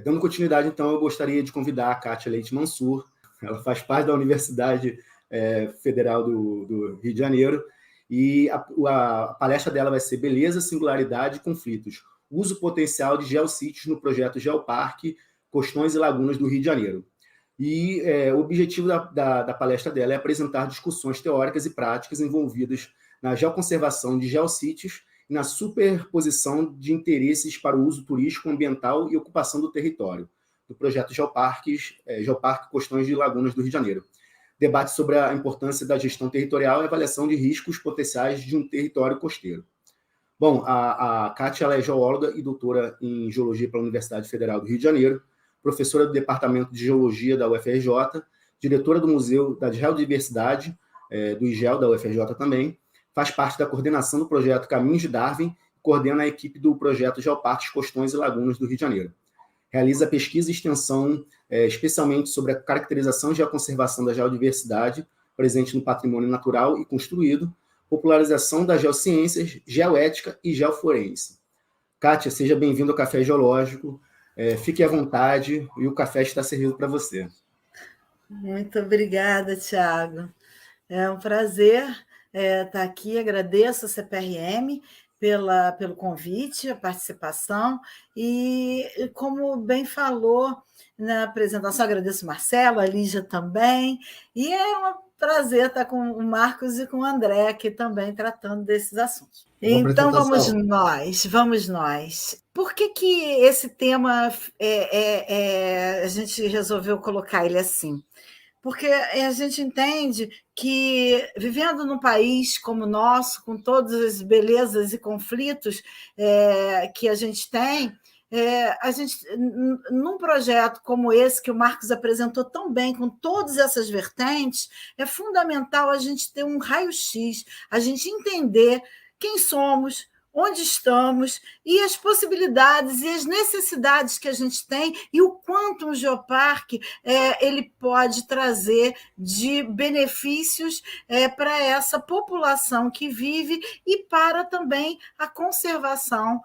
Dando continuidade, então, eu gostaria de convidar a Kátia Leite Mansur. Ela faz parte da Universidade Federal do Rio de Janeiro, e a palestra dela vai ser Beleza, Singularidade e Conflitos, uso potencial de geossítios no projeto Geoparque, Costões e Lagunas do Rio de Janeiro. E o objetivo da palestra dela é apresentar discussões teóricas e práticas envolvidas na geoconservação de geossítios e na superposição de interesses para o uso turístico, ambiental e ocupação do território, do projeto Geoparque Costões e Lagunas do Rio de Janeiro. Debate sobre a importância da gestão territorial e avaliação de riscos potenciais de um território costeiro. Bom, a Kátia ela é geóloga e doutora em Geologia pela Universidade Federal do Rio de Janeiro, professora do Departamento de Geologia da UFRJ, diretora do Museu da Geodiversidade, do IGEL, da UFRJ também, faz parte da coordenação do projeto Caminhos de Darwin, coordena a equipe do projeto Geoparques Costões e Lagunas do Rio de Janeiro. Realiza pesquisa e extensão, especialmente sobre a caracterização e a conservação da geodiversidade presente no patrimônio natural e construído, popularização das geociências, geoética e geoforense. Kátia, seja bem-vindo ao Café Geológico. Fique à vontade e o café está servido para você. Muito obrigada, Tiago. É um prazer estar aqui. Agradeço a CPRM pelo convite, a participação, e como bem falou na apresentação, agradeço o Marcelo, a Lígia também, e é um prazer estar com o Marcos e com o André aqui também tratando desses assuntos. Então vamos nós. Por que esse tema a gente resolveu colocar ele assim? Porque a gente entende que, vivendo num país como o nosso, com todas as belezas e conflitos que a gente tem, num projeto como esse, que o Marcos apresentou tão bem, com todas essas vertentes, é fundamental a gente ter um raio-x, a gente entender quem somos, onde estamos e as possibilidades e as necessidades que a gente tem e o quanto um geoparque ele pode trazer de benefícios para essa população que vive e para também a conservação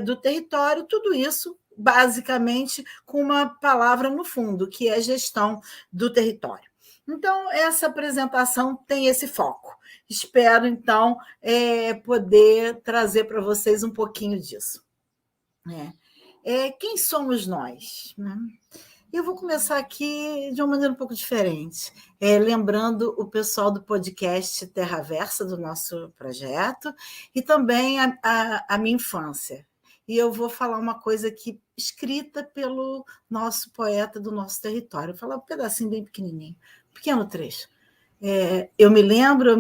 do território, tudo isso basicamente com uma palavra no fundo, que é gestão do território. Então, essa apresentação tem esse foco. Espero, então, poder trazer para vocês um pouquinho disso. Quem somos nós? Né? Eu vou começar aqui de uma maneira um pouco diferente, lembrando o pessoal do podcast Terra Versa, do nosso projeto, e também a minha infância. E eu vou falar uma coisa aqui escrita pelo nosso poeta do nosso território. Vou falar um pedacinho bem pequenininho, um pequeno trecho. Eu me lembro,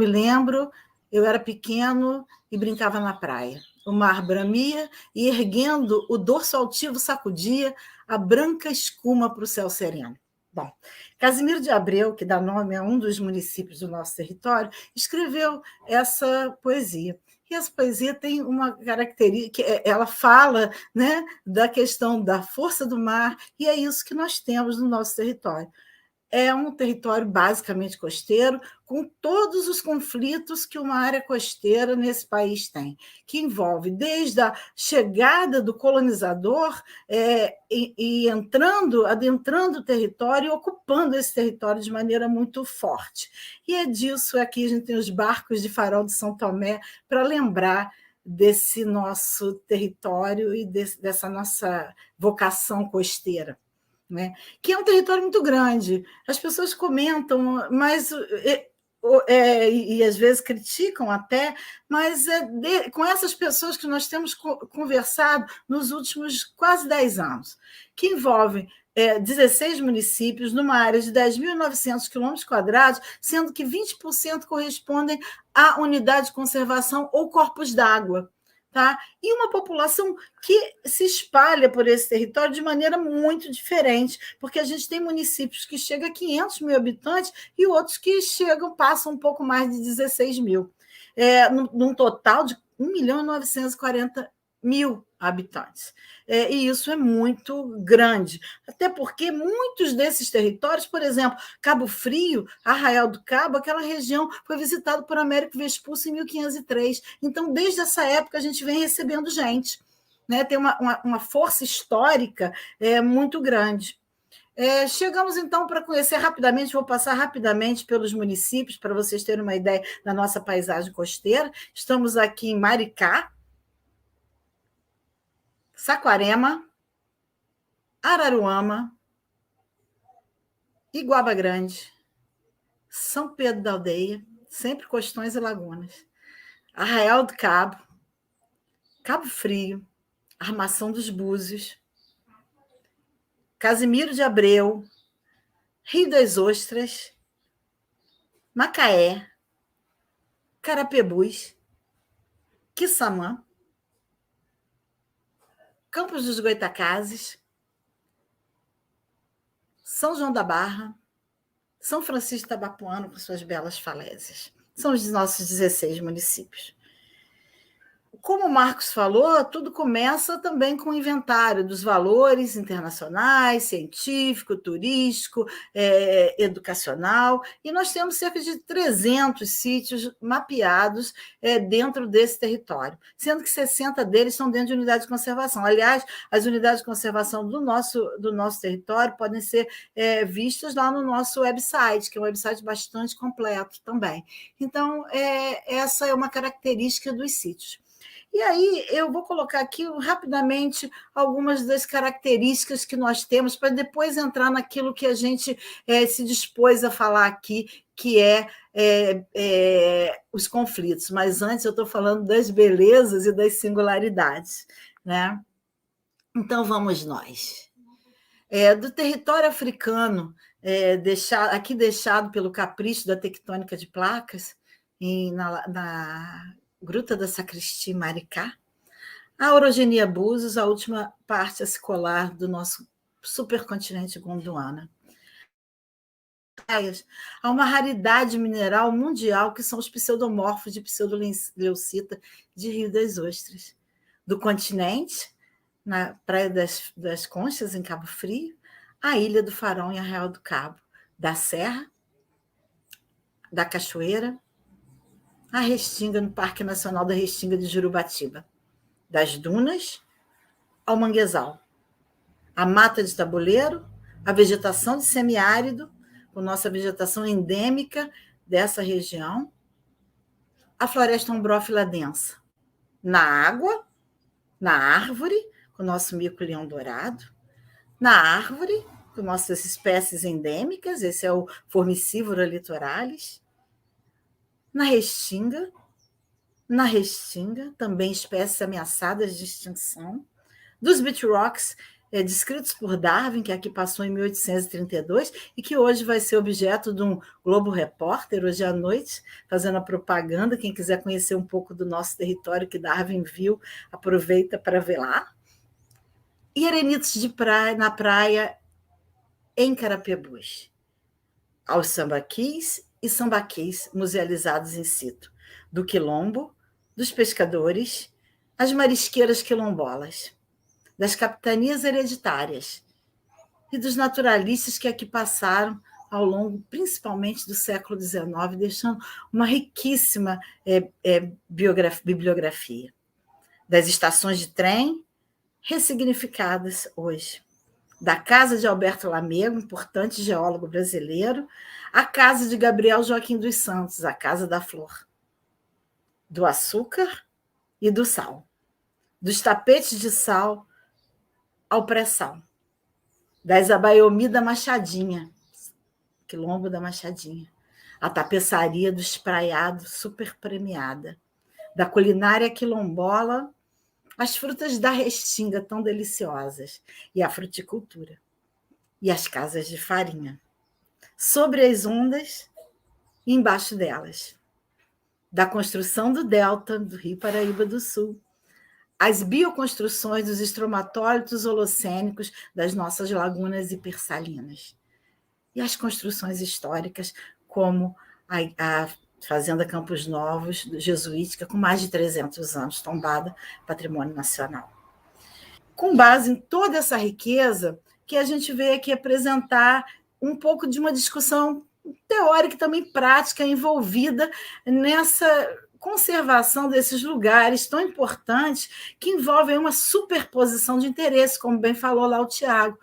eu era pequeno e brincava na praia. O mar bramia e, erguendo o dorso altivo, sacudia a branca escuma para o céu sereno. Bom, Casimiro de Abreu, que dá nome a um dos municípios do nosso território, escreveu essa poesia. E essa poesia tem uma característica, que ela fala, né, da questão da força do mar, e é isso que nós temos no nosso território. É um território basicamente costeiro, com todos os conflitos que uma área costeira nesse país tem, que envolve desde a chegada do colonizador e adentrando o território e ocupando esse território de maneira muito forte. E é disso aqui a gente tem os barcos de Farol de São Tomé para lembrar desse nosso território e dessa nossa vocação costeira. Né? Que é um território muito grande. As pessoas comentam, mas e às vezes criticam até, mas com essas pessoas que nós temos conversado nos últimos quase 10 anos, que envolvem 16 municípios numa área de 10.900 km², sendo que 20% correspondem à unidade de conservação ou corpos d'água. Tá? E uma população que se espalha por esse território de maneira muito diferente, porque a gente tem municípios que chegam a 500 mil habitantes e outros que passam um pouco mais de 16 mil, num total de 1.940.000 habitantes. E isso é muito grande, até porque muitos desses territórios, por exemplo, Cabo Frio, Arraial do Cabo, aquela região foi visitada por Américo Vespucci em 1503. Então, desde essa época, a gente vem recebendo gente. né, tem uma força histórica muito grande. Chegamos, então, para conhecer rapidamente, vou passar rapidamente pelos municípios, para vocês terem uma ideia da nossa paisagem costeira. Estamos aqui em Maricá, Saquarema, Araruama, Iguaba Grande, São Pedro da Aldeia, sempre costões e lagunas, Arraial do Cabo, Cabo Frio, Armação dos Búzios, Casimiro de Abreu, Rio das Ostras, Macaé, Carapebus, Quissamã, Campos dos Goitacazes, São João da Barra, São Francisco de Itabapoana, com suas belas falésias. São os nossos 16 municípios. Como o Marcos falou, tudo começa também com o inventário dos valores internacionais, científico, turístico, educacional, e nós temos cerca de 300 sítios mapeados dentro desse território, sendo que 60 deles estão dentro de unidades de conservação. Aliás, as unidades de conservação do nosso território podem ser vistas lá no nosso website, que é um website bastante completo também. Então, essa é uma característica dos sítios. E aí eu vou colocar aqui rapidamente algumas das características que nós temos para depois entrar naquilo que a gente se dispôs a falar aqui, que os conflitos. Mas antes eu estou falando das belezas e das singularidades, né? Então vamos nós. Do território africano, deixado pelo capricho da tectônica de placas, na Gruta da Sacristia, Maricá, a orogenia Búzios, a última parte a se colar do nosso supercontinente Gondwana. Há uma raridade mineral mundial que são os pseudomorfos de pseudoleucita de Rio das Ostras. Do continente, na Praia das Conchas, em Cabo Frio, a Ilha do Farol, em Arraial do Cabo, da Serra, da Cachoeira, a Restinga, no Parque Nacional da Restinga de Jurubatiba, das dunas ao manguezal, a mata de tabuleiro, a vegetação de semiárido, com nossa vegetação endêmica dessa região, a floresta ombrófila densa, na água, na árvore, com o nosso mico-leão dourado, na árvore, com nossas espécies endêmicas, esse é o Formicivora litoralis, na restinga, também espécies ameaçadas de extinção, dos beach rocks, descritos por Darwin, que aqui passou em 1832, e que hoje vai ser objeto de um Globo Repórter, hoje à noite, fazendo a propaganda. Quem quiser conhecer um pouco do nosso território que Darwin viu, aproveita para ver lá. E arenitos na praia em Carapebus, aos sambaquis e sambaquis musealizados in situ, do quilombo, dos pescadores, as marisqueiras quilombolas, das capitanias hereditárias e dos naturalistas que aqui passaram ao longo, principalmente do século XIX, deixando uma riquíssima bibliografia. Das estações de trem, ressignificadas hoje. Da casa de Alberto Lamego, importante geólogo brasileiro, a casa de Gabriel Joaquim dos Santos, a Casa da Flor. Do açúcar e do sal. Dos tapetes de sal ao pré-sal. Das Abaiomi da Machadinha, quilombo da Machadinha. A tapeçaria do espraiado super premiada. Da culinária quilombola, as frutas da restinga tão deliciosas, e a fruticultura, e as casas de farinha, sobre as ondas e embaixo delas, da construção do delta do Rio Paraíba do Sul, as bioconstruções dos estromatólitos holocênicos das nossas lagunas hipersalinas, e as construções históricas como a Fazenda Campos Novos, jesuítica, com mais de 300 anos, tombada patrimônio nacional. Com base em toda essa riqueza, que a gente veio aqui apresentar um pouco de uma discussão teórica e também prática envolvida conservação desses lugares tão importantes que envolvem uma superposição de interesses, como bem falou lá o Tiago,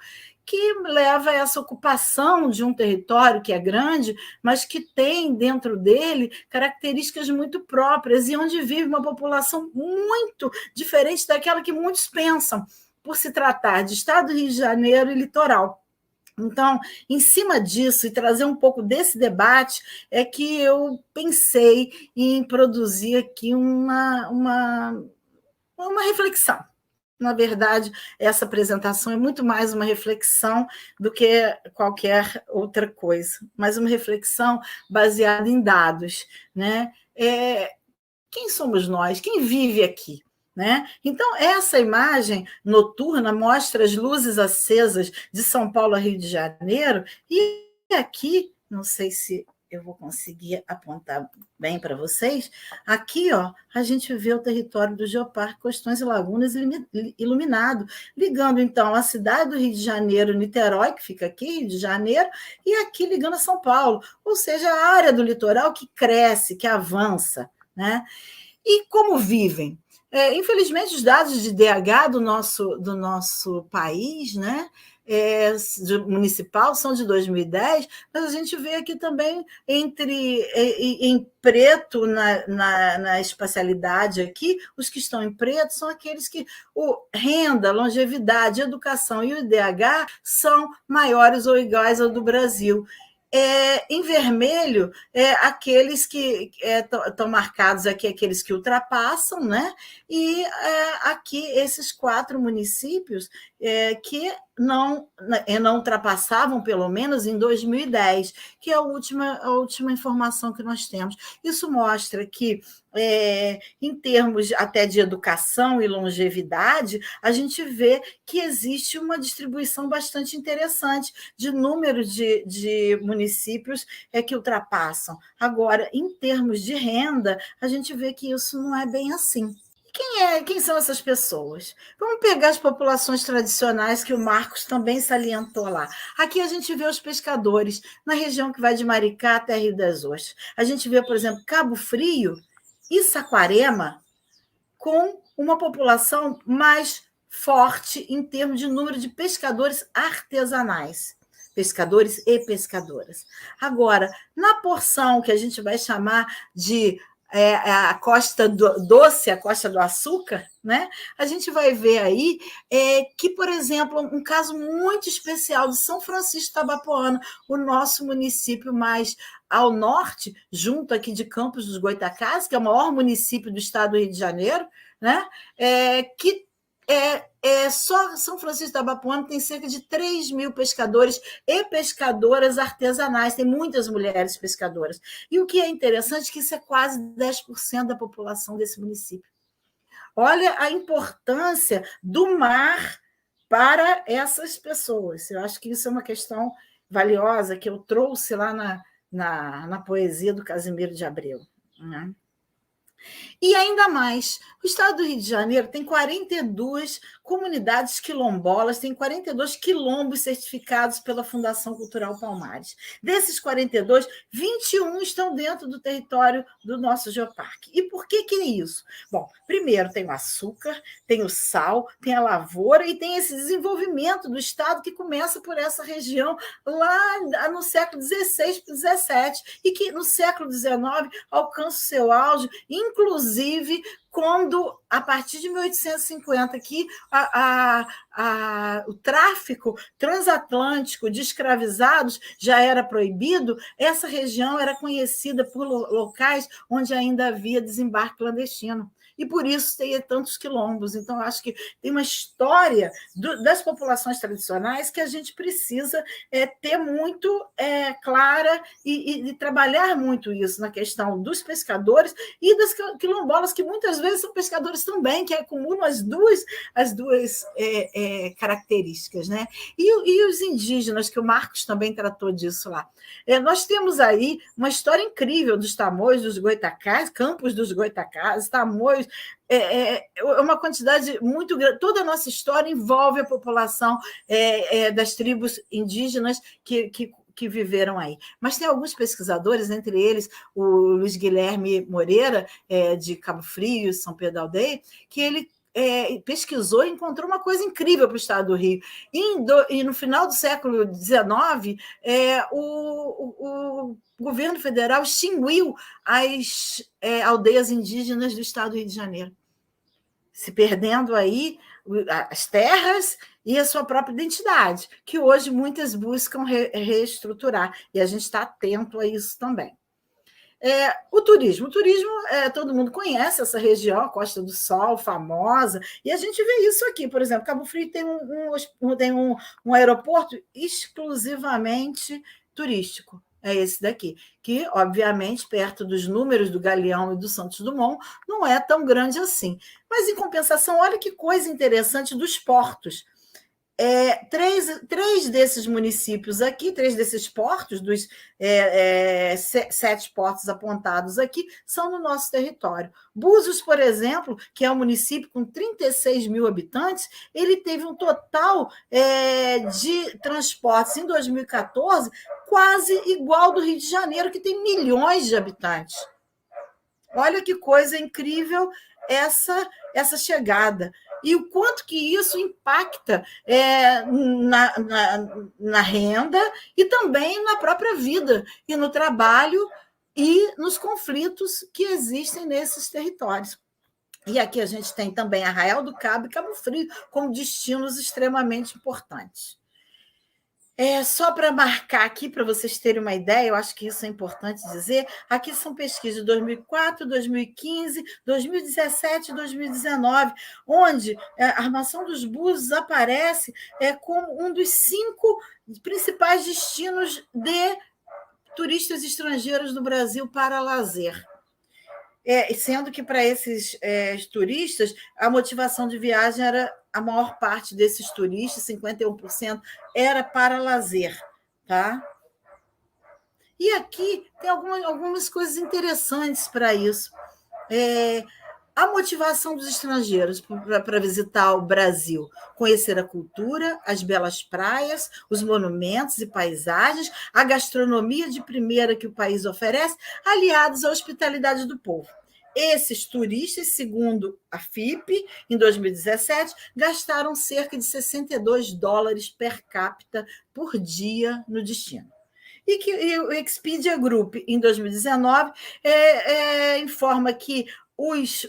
que leva a essa ocupação de um território que é grande, mas que tem dentro dele características muito próprias e onde vive uma população muito diferente daquela que muitos pensam, por se tratar de Estado do Rio de Janeiro e litoral. Então, em cima disso, e trazer um pouco desse debate, é que eu pensei em produzir aqui uma reflexão. Na verdade, essa apresentação é muito mais uma reflexão do que qualquer outra coisa, mas uma reflexão baseada em dados, né? Quem somos nós? Quem vive aqui? Né? Então, essa imagem noturna mostra as luzes acesas de São Paulo a Rio de Janeiro, e aqui, não sei se eu vou conseguir apontar bem para vocês, aqui ó, a gente vê o território do Geoparque Costões e Lagunas iluminado, ligando então a cidade do Rio de Janeiro, Niterói, que fica aqui, Rio de Janeiro, e aqui ligando a São Paulo, ou seja, a área do litoral que cresce, que avança. Né? E como vivem? Infelizmente, os dados de DH do nosso país, né, municipal, são de 2010, mas a gente vê aqui também em preto na espacialidade aqui, os que estão em preto são aqueles que renda, longevidade, educação e o IDH são maiores ou iguais ao do Brasil. Em vermelho, aqueles que estão marcados aqui, aqueles que ultrapassam, né? E aqui esses 4 municípios que não ultrapassavam, pelo menos em 2010, que é a última informação que nós temos. Isso mostra que, em termos até de educação e longevidade, a gente vê que existe uma distribuição bastante interessante de número de municípios que ultrapassam. Agora, em termos de renda, a gente vê que isso não é bem assim. Quem são essas pessoas? Vamos pegar as populações tradicionais que o Marcos também salientou lá. Aqui a gente vê os pescadores, na região que vai de Maricá até Rio das Ostras. A gente vê, por exemplo, Cabo Frio e Saquarema com uma população mais forte em termos de número de pescadores artesanais. Pescadores e pescadoras. Agora, na porção que a gente vai chamar de a costa doce, a costa do açúcar, né? A gente vai ver aí que, por exemplo, um caso muito especial de São Francisco Tabapuana, o nosso município mais ao norte, junto aqui de Campos dos Goytacazes, que é o maior município do estado do Rio de Janeiro, né? Que só São Francisco Tabapuana tem cerca de 3 mil pescadores e pescadoras artesanais, tem muitas mulheres pescadoras. E o que é interessante é que isso é quase 10% da população desse município. Olha a importância do mar para essas pessoas. Eu acho que isso é uma questão valiosa que eu trouxe lá na poesia do Casimiro de Abreu. Né? E ainda mais, o estado do Rio de Janeiro tem 42 comunidades quilombolas, tem 42 quilombos certificados pela Fundação Cultural Palmares. Desses 42, 21 estão dentro do território do nosso geoparque. E por que é isso? Bom, primeiro tem o açúcar, tem o sal, tem a lavoura e tem esse desenvolvimento do estado que começa por essa região lá no século XVI para XVII e que no século XIX alcança o seu auge, inclusive quando, a partir de 1850, aqui, o tráfico transatlântico de escravizados já era proibido, essa região era conhecida por locais onde ainda havia desembarque clandestino. E por isso tem tantos quilombos. Então, acho que tem uma história das populações tradicionais que a gente precisa ter muito clara e trabalhar muito isso na questão dos pescadores e das quilombolas, que muitas vezes são pescadores também, que acumulam as duas características. Né? E os indígenas, que o Marcos também tratou disso lá. Nós temos aí uma história incrível dos Tamoios, dos Goytacazes, Campos dos Goytacazes, Tamoios, uma quantidade muito grande. Toda a nossa história envolve a população das tribos indígenas que que viveram aí. Mas tem alguns pesquisadores, entre eles o Luiz Guilherme Moreira, de Cabo Frio, São Pedro da Aldeia, que ele pesquisou e encontrou uma coisa incrível para o estado do Rio. E no final do século XIX, o governo federal extinguiu as aldeias indígenas do estado do Rio de Janeiro, se perdendo aí as terras e a sua própria identidade, que hoje muitas buscam reestruturar, e a gente está atento a isso também. O turismo, todo mundo conhece essa região, a Costa do Sol, famosa, e a gente vê isso aqui, por exemplo, Cabo Frio tem um aeroporto exclusivamente turístico, é esse daqui, que, obviamente, perto dos números do Galeão e do Santos Dumont, não é tão grande assim. Mas, em compensação, olha que coisa interessante dos portos. Três desses municípios aqui, 3 desses portos, dos 7 portos apontados aqui, são no nosso território. Búzios, por exemplo, que é um município com 36 mil habitantes, ele teve um total de transportes em 2014 quase igual do Rio de Janeiro, que tem milhões de habitantes. Olha que coisa incrível essa chegada. E o quanto que isso impacta na renda e também na própria vida, e no trabalho e nos conflitos que existem nesses territórios. E aqui a gente tem também Arraial do Cabo e Cabo Frio como destinos extremamente importantes. Só para marcar aqui, para vocês terem uma ideia, eu acho que isso é importante dizer, aqui são pesquisas de 2004, 2015, 2017 e 2019, onde a Armação dos Búzios aparece como um dos 5 principais destinos de turistas estrangeiros no Brasil para lazer. Sendo que para esses turistas, a motivação de viagem era a maior parte desses turistas, 51%, era para lazer. Tá? E aqui tem algumas coisas interessantes para isso. A motivação dos estrangeiros para visitar o Brasil: conhecer a cultura, as belas praias, os monumentos e paisagens, a gastronomia de primeira que o país oferece, aliados à hospitalidade do povo. Esses turistas, segundo a FIPE, em 2017, gastaram cerca de $62 per capita por dia no destino. E o Expedia Group, em 2019, informa que os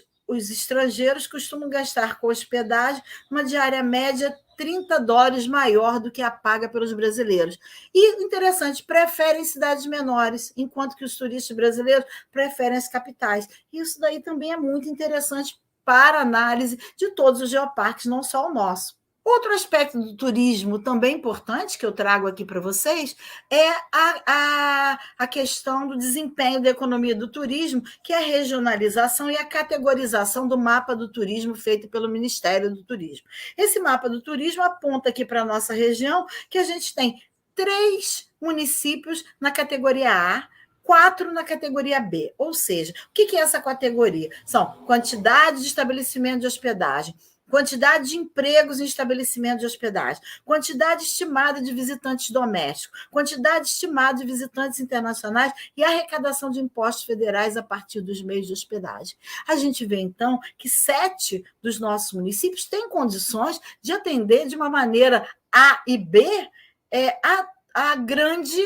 estrangeiros costumam gastar com hospedagem uma diária média $30 maior do que a paga pelos brasileiros. E, interessante, preferem cidades menores, enquanto que os turistas brasileiros preferem as capitais. Isso daí também é muito interessante para análise de todos os geoparques, não só o nosso. Outro aspecto do turismo também importante que eu trago aqui para vocês é a questão do desempenho da economia do turismo, que é a regionalização e a categorização do mapa do turismo feito pelo Ministério do Turismo. Esse mapa do turismo aponta aqui para a nossa região que a gente tem 3 municípios na categoria A, 4 na categoria B. Ou seja, o que é essa categoria? São quantidade de estabelecimento de hospedagem, quantidade de empregos em estabelecimento de hospedagem, quantidade estimada de visitantes domésticos, quantidade estimada de visitantes internacionais e arrecadação de impostos federais a partir dos meios de hospedagem. A gente vê, então, que 7 dos nossos municípios têm condições de atender de uma maneira A e B a grande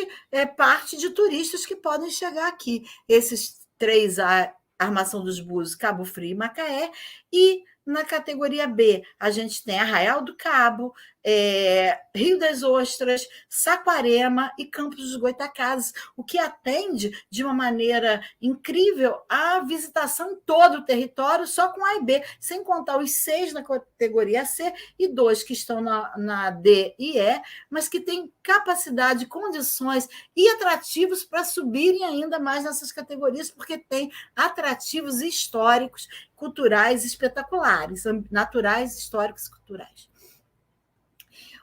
parte de turistas que podem chegar aqui. Esses 3, a Armação dos Búzios, Cabo Frio e Macaé, e na categoria B, a gente tem Arraial do Cabo, Rio das Ostras, Saquarema e Campos dos Goytacazes, o que atende de uma maneira incrível a visitação em todo o território, só com A e B, sem contar os 6 na categoria C e 2 que estão na D e E, mas que têm capacidade, condições e atrativos para subirem ainda mais nessas categorias, porque tem atrativos históricos, culturais espetaculares, naturais, históricos e culturais.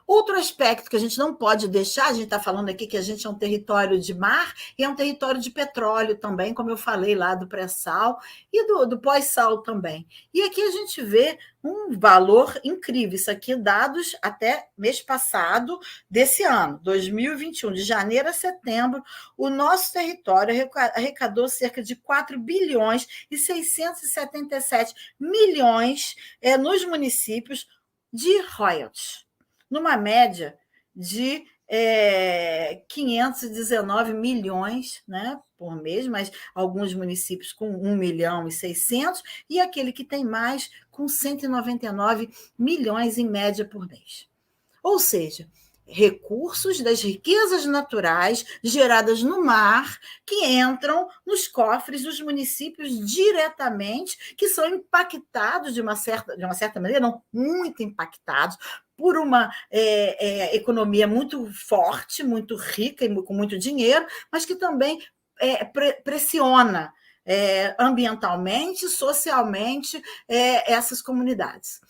Outro aspecto que a gente não pode deixar, a gente está falando aqui que a gente é um território de mar e é um território de petróleo também, como eu falei lá do pré-sal e do pós-sal também. E aqui a gente vê um valor incrível, isso aqui dados até mês passado desse ano, 2021, de janeiro a setembro, o nosso território arrecadou cerca de 4 bilhões e 677 milhões nos municípios de royalties, numa média de 519 milhões, né, por mês, mas alguns municípios com 1 milhão e 600, e aquele que tem mais com 199 milhões em média por mês. Ou seja, recursos das riquezas naturais geradas no mar que entram nos cofres dos municípios diretamente, que são impactados de uma certa maneira, não muito impactados, por uma economia muito forte, muito rica e com muito dinheiro, mas que também pressiona ambientalmente, socialmente essas comunidades.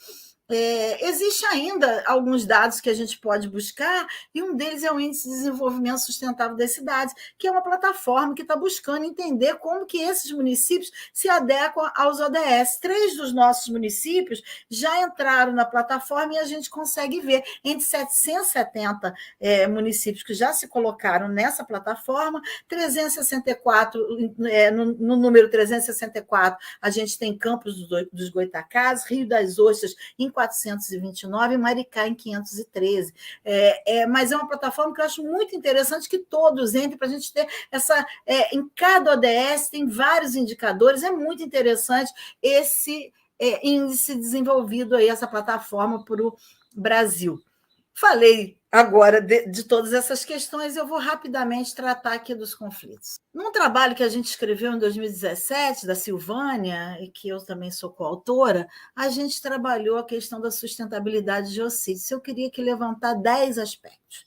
Existe ainda alguns dados que a gente pode buscar, e um deles é o Índice de Desenvolvimento Sustentável das Cidades, que é uma plataforma que está buscando entender como que esses municípios se adequam aos ODS. 3 dos nossos municípios já entraram na plataforma e a gente consegue ver entre 770 municípios que já se colocaram nessa plataforma, 364, no número 364, a gente tem Campos dos Goitacazes, Rio das Ostras, em 429 e Maricá em 513. Mas é uma plataforma que eu acho muito interessante que todos entrem para a gente ter essa... em cada ODS tem vários indicadores, é muito interessante esse índice desenvolvido aí, essa plataforma para o Brasil. Falei agora de todas essas questões, eu vou rapidamente tratar aqui dos conflitos. Num trabalho que a gente escreveu em 2017, da Silvânia, e que eu também sou coautora, a gente trabalhou a questão da sustentabilidade de geossítios. Eu queria aqui levantar 10 aspectos.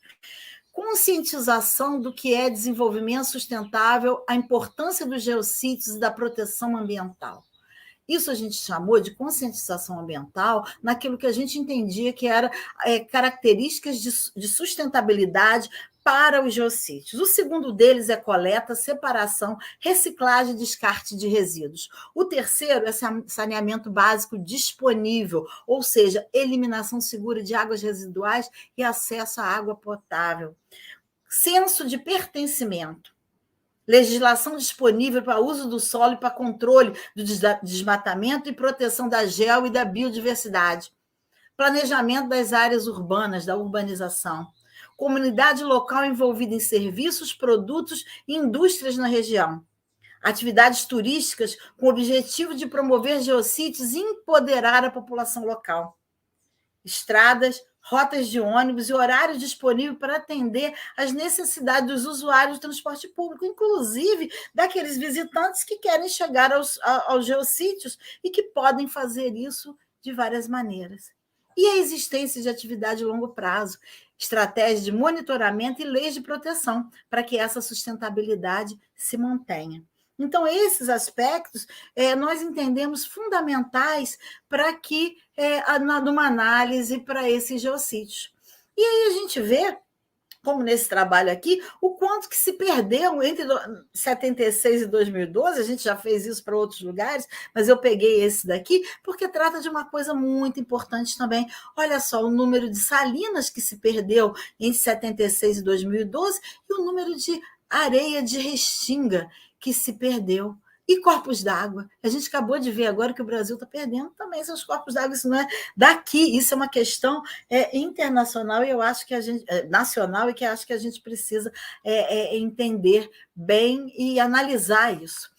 Conscientização do que é desenvolvimento sustentável, a importância dos geossítios e da proteção ambiental. Isso a gente chamou de conscientização ambiental naquilo que a gente entendia que era características de sustentabilidade para os geossítios. O segundo deles é coleta, separação, reciclagem e descarte de resíduos. O terceiro é saneamento básico disponível, ou seja, eliminação segura de águas residuais e acesso à água potável. Senso de pertencimento. Legislação disponível para uso do solo e para controle do desmatamento e proteção da geo e da biodiversidade. Planejamento das áreas urbanas, da urbanização. Comunidade local envolvida em serviços, produtos e indústrias na região. Atividades turísticas com o objetivo de promover geossítios e empoderar a população local. Estradas, rotas de ônibus e horário disponível para atender às necessidades dos usuários do transporte público, inclusive daqueles visitantes que querem chegar aos geossítios e que podem fazer isso de várias maneiras. E a existência de atividade de longo prazo, estratégias de monitoramento e leis de proteção para que essa sustentabilidade se mantenha. Então, esses aspectos nós entendemos fundamentais para que, numa análise para esses geossítios. E aí a gente vê, como nesse trabalho aqui, o quanto que se perdeu entre 76 e 2012, a gente já fez isso para outros lugares, mas eu peguei esse daqui, porque trata de uma coisa muito importante também. Olha só, o número de salinas que se perdeu entre 76 e 2012 e o número de areia de restinga que se perdeu. E corpos d'água. A gente acabou de ver agora que o Brasil está perdendo também seus corpos d'água. Isso não é daqui, isso é uma questão internacional e eu acho que a gente nacional e que acho que a gente precisa entender bem e analisar isso.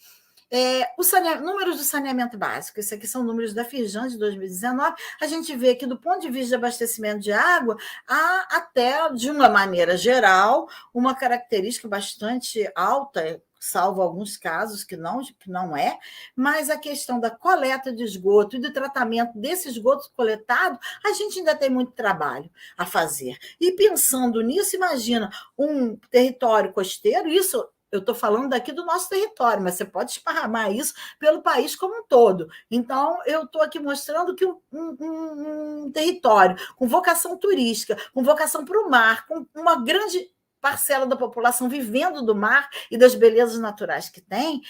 Números do saneamento básico, isso aqui são números da Firjan de 2019, a gente vê que do ponto de vista de abastecimento de água, há até, de uma maneira geral, uma característica bastante alta, salvo alguns casos que não é, mas a questão da coleta de esgoto e do tratamento desse esgoto coletado, a gente ainda tem muito trabalho a fazer. E pensando nisso, imagina um território costeiro, isso eu estou falando daqui do nosso território, mas você pode esparramar isso pelo país como um todo. Então, eu estou aqui mostrando que um território com vocação turística, com vocação para o mar, com uma grande parcela da população vivendo do mar e das belezas naturais que tem,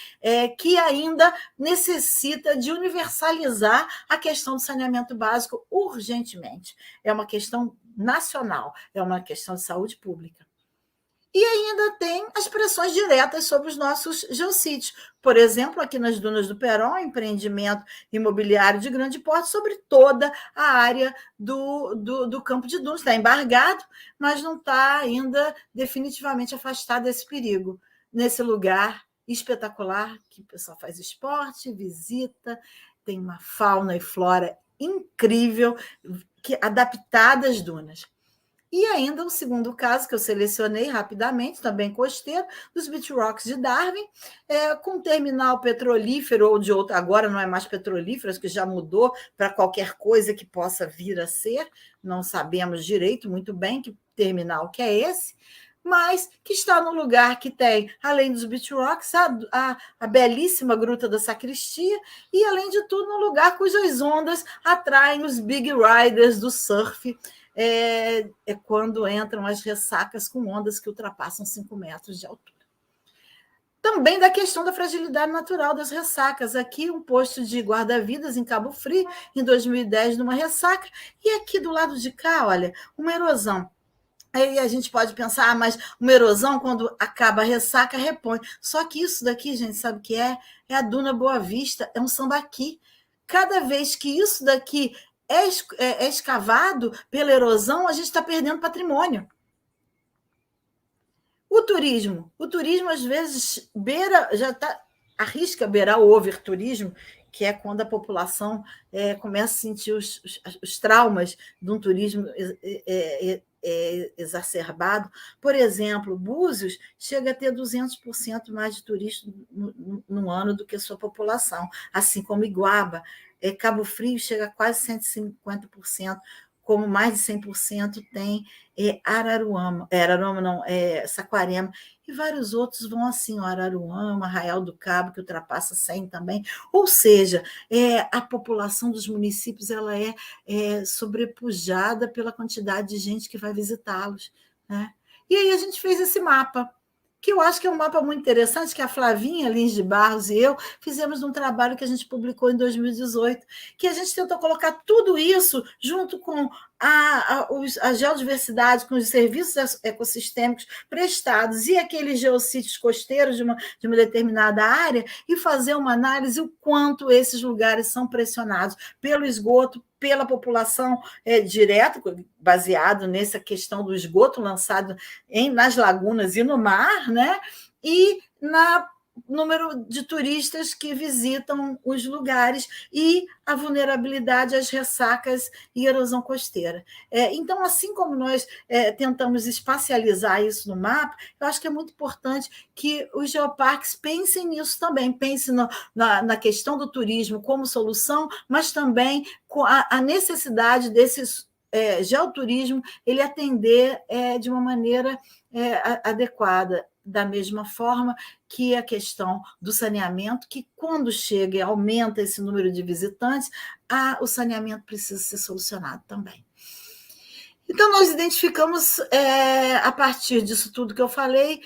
que ainda necessita de universalizar a questão do saneamento básico urgentemente. É uma questão nacional, é uma questão de saúde pública. E ainda tem as pressões diretas sobre os nossos geossítios. Por exemplo, aqui nas Dunas do Peron, empreendimento imobiliário de grande porte sobre toda a área do Campo de Dunas. Está embargado, mas não está ainda definitivamente afastado desse perigo. Nesse lugar espetacular, que o pessoal faz esporte, visita, tem uma fauna e flora incrível, adaptada às dunas. E ainda o segundo caso que eu selecionei rapidamente, também costeiro, dos Beach Rocks de Darwin, com terminal petrolífero ou de outro, agora não é mais petrolífero, acho que já mudou para qualquer coisa que possa vir a ser, não sabemos direito muito bem que terminal que é esse, mas que está no lugar que tem, além dos Beach Rocks, a belíssima Gruta da Sacristia, e, além de tudo, um lugar cujas ondas atraem os big riders do surf, quando entram as ressacas com ondas que ultrapassam 5 metros de altura. Também da questão da fragilidade natural das ressacas. Aqui, um posto de guarda-vidas em Cabo Frio, em 2010, numa ressaca, e aqui do lado de cá, olha, uma erosão. Aí a gente pode pensar, mas uma erosão, quando acaba a ressaca, repõe. Só que isso daqui, gente, sabe o que é? É a Duna Boa Vista, é um sambaqui. Cada vez que isso daqui é escavado pela erosão, a gente está perdendo patrimônio. O turismo às vezes arrisca beirar o overturismo, que é quando a população começa a sentir os traumas de um turismo exacerbado. Por exemplo, Búzios chega a ter 200% mais de turistas no ano do que a sua população, assim como Iguaba. Cabo Frio chega a quase 150%, como mais de 100% tem Araruama, Saquarema, e vários outros vão assim, Araruama, Arraial do Cabo, que ultrapassa 100 também. Ou seja, a população dos municípios ela é sobrepujada pela quantidade de gente que vai visitá-los, né? E aí a gente fez esse mapa, que eu acho que é um mapa muito interessante, que a Flavinha Lins de Barros e eu fizemos um trabalho que a gente publicou em 2018, que a gente tentou colocar tudo isso junto com a geodiversidade, com os serviços ecossistêmicos prestados e aqueles geossítios costeiros de uma determinada área, e fazer uma análise o quanto esses lugares são pressionados pelo esgoto, pela população direto, baseado nessa questão do esgoto lançado nas lagunas e no mar, né? E na número de turistas que visitam os lugares e a vulnerabilidade às ressacas e erosão costeira. Então, assim como nós tentamos espacializar isso no mapa, eu acho que é muito importante que os geoparques pensem nisso também, pensem na questão do turismo como solução, mas também com a necessidade desses geoturismo ele atender de uma maneira adequada, da mesma forma que a questão do saneamento, que quando chega e aumenta esse número de visitantes, o saneamento precisa ser solucionado também. Então, nós identificamos, a partir disso tudo que eu falei,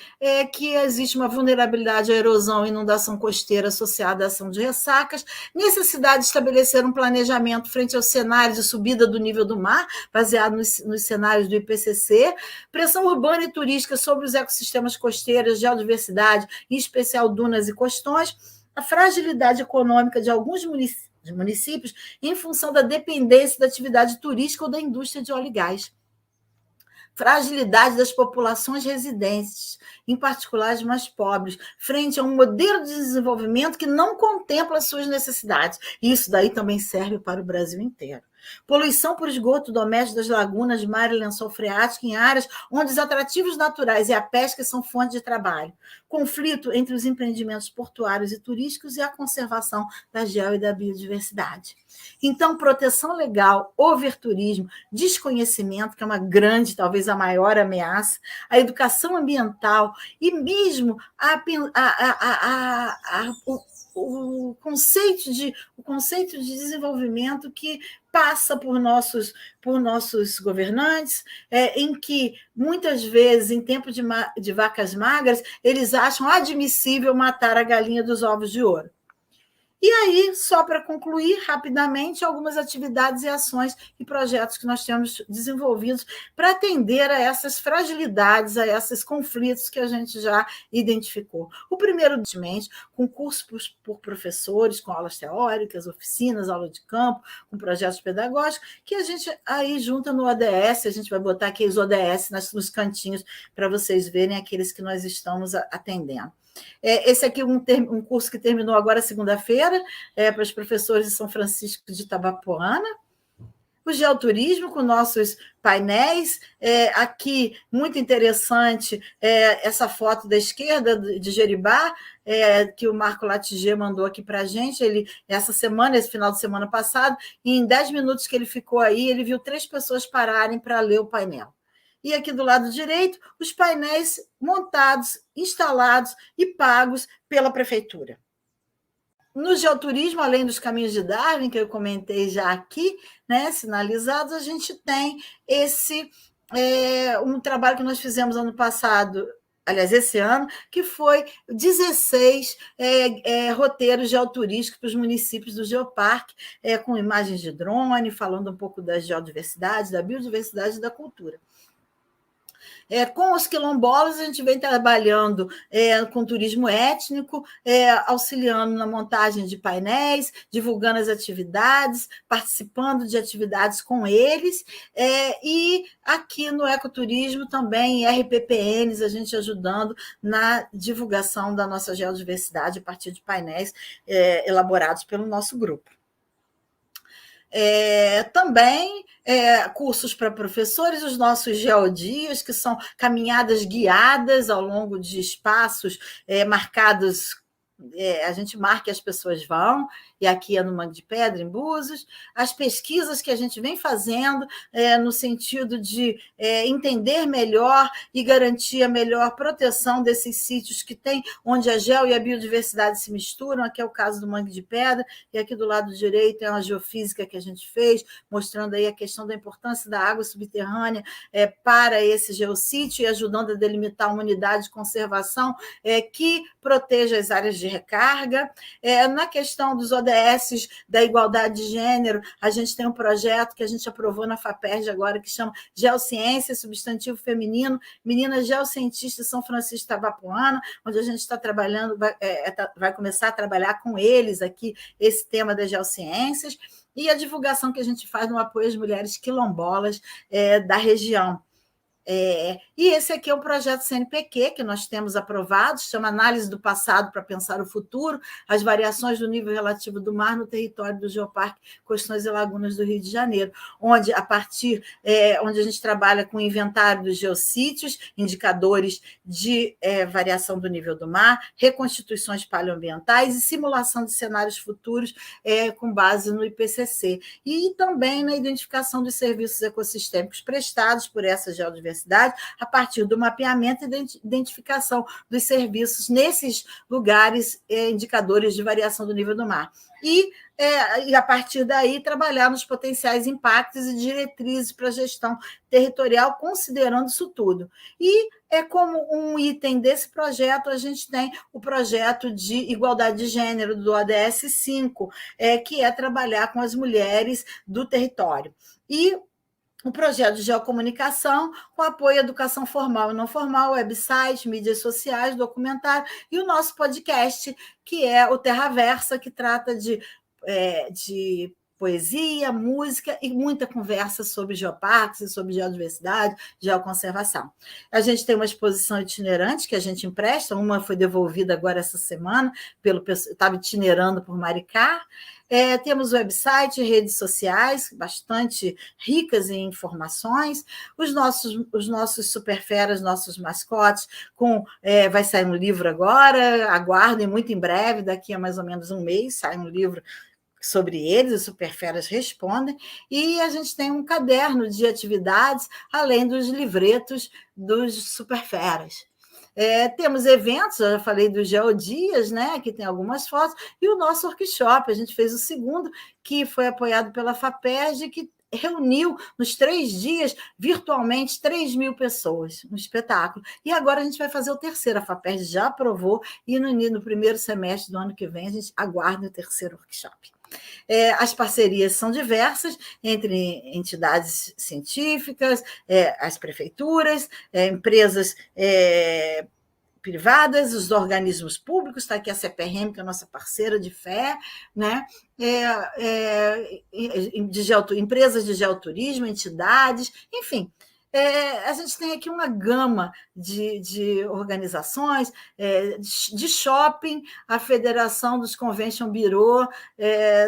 que existe uma vulnerabilidade à erosão e inundação costeira associada à ação de ressacas, necessidade de estabelecer um planejamento frente aos cenários de subida do nível do mar, baseado nos cenários do IPCC, pressão urbana e turística sobre os ecossistemas costeiros, geodiversidade, em especial dunas e costões, a fragilidade econômica de alguns municípios em função da dependência da atividade turística ou da indústria de óleo e gás. Fragilidade das populações residentes, em particular as mais pobres, frente a um modelo de desenvolvimento que não contempla as suas necessidades. E isso daí também serve para o Brasil inteiro. Poluição por esgoto doméstico das lagunas, mar e lençol freático em áreas onde os atrativos naturais e a pesca são fonte de trabalho. Conflito entre os empreendimentos portuários e turísticos e a conservação da geo e da biodiversidade. Então, proteção legal, overturismo, desconhecimento, que é uma grande, talvez a maior ameaça, a educação ambiental e mesmo o conceito de desenvolvimento que passa por nossos governantes, em que, muitas vezes, em tempo de vacas magras, eles acham admissível matar a galinha dos ovos de ouro. E aí, só para concluir rapidamente, algumas atividades e ações e projetos que nós temos desenvolvidos para atender a essas fragilidades, a esses conflitos que a gente já identificou. O primeiro, com cursos por professores, com aulas teóricas, oficinas, aula de campo, com projetos pedagógicos, que a gente aí junta no ODS, a gente vai botar aqui os ODS nos cantinhos para vocês verem aqueles que nós estamos atendendo. Esse aqui é um curso que terminou agora segunda-feira, para os professores de São Francisco de Itabapoana. O geoturismo, com nossos painéis. Aqui, muito interessante, essa foto da esquerda de Jeribá, que o Marco Latiger mandou aqui para a gente. Esse final de semana passado, e em 10 minutos que ele ficou aí, ele viu 3 pessoas pararem para ler o painel. E aqui do lado direito, os painéis montados, instalados e pagos pela prefeitura. No geoturismo, além dos caminhos de Darwin, que eu comentei já aqui, né, sinalizados, a gente tem um trabalho que nós fizemos ano passado, aliás, esse ano, que foi 16 roteiros geoturísticos para os municípios do Geoparque, com imagens de drone, falando um pouco da geodiversidade, da biodiversidade e da cultura. Com os quilombolas, a gente vem trabalhando com turismo étnico, auxiliando na montagem de painéis, divulgando as atividades, participando de atividades com eles, e aqui no ecoturismo também, em RPPNs, a gente ajudando na divulgação da nossa geodiversidade a partir de painéis elaborados pelo nosso grupo. Também cursos para professores, os nossos geodias, que são caminhadas guiadas ao longo de espaços marcados. A gente marca e as pessoas vão, e aqui é no Mangue de Pedra, em Búzios. As pesquisas que a gente vem fazendo no sentido de entender melhor e garantir a melhor proteção desses sítios que tem, onde a geo e a biodiversidade se misturam. Aqui é o caso do Mangue de Pedra, e aqui do lado direito é uma geofísica que a gente fez, mostrando aí a questão da importância da água subterrânea para esse geossítio e ajudando a delimitar uma unidade de conservação que proteja as áreas de recarga. Na questão dos ODS da igualdade de gênero, a gente tem um projeto que a gente aprovou na FAPERJ agora, que chama Geociência, Substantivo Feminino, Meninas Geocientistas São Francisco de Itabapoana, onde a gente está trabalhando, vai começar a trabalhar com eles aqui esse tema das geociências, e a divulgação que a gente faz no apoio às mulheres quilombolas da região. E esse aqui é um projeto CNPq que nós temos aprovado, chama Análise do Passado para Pensar o Futuro, as variações do nível relativo do mar no território do Geoparque Costões e Lagunas do Rio de Janeiro, onde onde a gente trabalha com o inventário dos geossítios, indicadores de variação do nível do mar, reconstituições paleoambientais e simulação de cenários futuros com base no IPCC, e também na identificação dos serviços ecossistêmicos prestados por essa geodiversidade, a partir do mapeamento e identificação dos serviços nesses lugares, indicadores de variação do nível do mar. E a partir daí, trabalhar nos potenciais impactos e diretrizes para a gestão territorial, considerando isso tudo. E como um item desse projeto, a gente tem o projeto de igualdade de gênero do ODS 5, que é trabalhar com as mulheres do território. E o projeto de geocomunicação, com apoio à educação formal e não formal, website, mídias sociais, documentário, e o nosso podcast, que é o Terraversa, que trata de poesia, música e muita conversa sobre geoparques, sobre geodiversidade, geoconservação. A gente tem uma exposição itinerante que a gente empresta, uma foi devolvida agora essa semana, estava itinerando por Maricá. Temos website, redes sociais, bastante ricas em informações, os nossos superferas, nossos mascotes, vai sair um livro agora, aguardem muito em breve, daqui a mais ou menos um mês, sai um livro sobre eles, os superferas respondem, e a gente tem um caderno de atividades, além dos livretos dos superferas. Temos eventos, eu já falei do Geodias, né, que tem algumas fotos, e o nosso workshop, a gente fez o segundo, que foi apoiado pela FAPERJ, que reuniu nos 3 dias, virtualmente, 3.000 pessoas no espetáculo. E agora a gente vai fazer o terceiro. A FAPERJ já aprovou, e no primeiro semestre do ano que vem a gente aguarda o terceiro workshop. As parcerias são diversas entre entidades científicas, as prefeituras, empresas privadas, os organismos públicos, está aqui a CPRM, que é a nossa parceira de fé, né? Empresas de geoturismo, entidades, enfim. A gente tem aqui uma gama de organizações, de shopping, a Federação dos Convention Bureau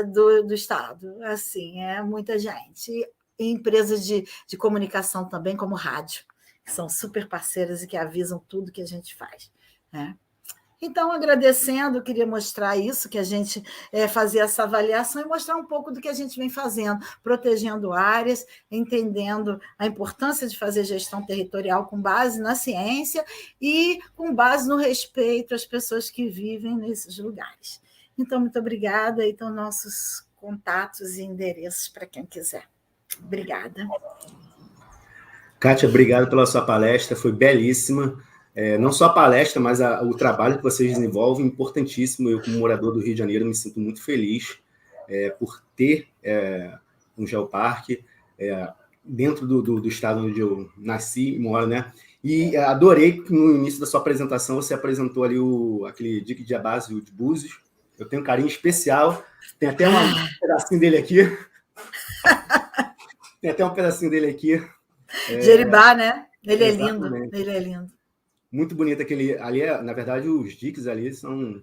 do Estado. Assim, muita gente. E empresas de comunicação também, como rádio, que são super parceiras e que avisam tudo que a gente faz. Né? Então, agradecendo, eu queria mostrar isso, que a gente fazer essa avaliação e mostrar um pouco do que a gente vem fazendo, protegendo áreas, entendendo a importância de fazer gestão territorial com base na ciência e com base no respeito às pessoas que vivem nesses lugares. Então, muito obrigada, e estão nossos contatos e endereços para quem quiser. Obrigada. Kátia, obrigado pela sua palestra, foi belíssima. Não só a palestra, mas o trabalho que vocês desenvolvem, importantíssimo. Eu, como morador do Rio de Janeiro, me sinto muito feliz por ter um geoparque dentro do estado onde eu nasci e moro, né? E adorei que no início da sua apresentação você apresentou ali aquele Dique de Abásio de Búzios. Eu tenho um carinho especial, tem até um pedacinho dele aqui. Tem até um pedacinho dele aqui. Jeribá, né? Ele é lindo, ele é lindo. Muito bonito aquele ali. Na verdade, os diques ali são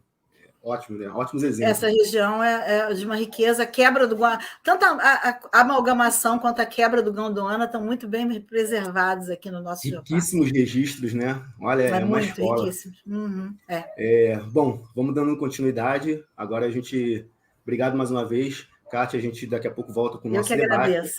ótimos, né? Ótimos exemplos. Essa região é de uma riqueza, quebra do Gondwana. Tanto a amalgamação quanto a quebra do Gondwana estão muito bem preservados aqui no nosso geoparque. Riquíssimos registros, né? Olha, é uma escola. Riquíssimos. Uhum, bom, vamos dando continuidade. Agora a gente... Obrigado mais uma vez. Kátia, a gente daqui a pouco volta com o nosso debate. Eu que agradeço.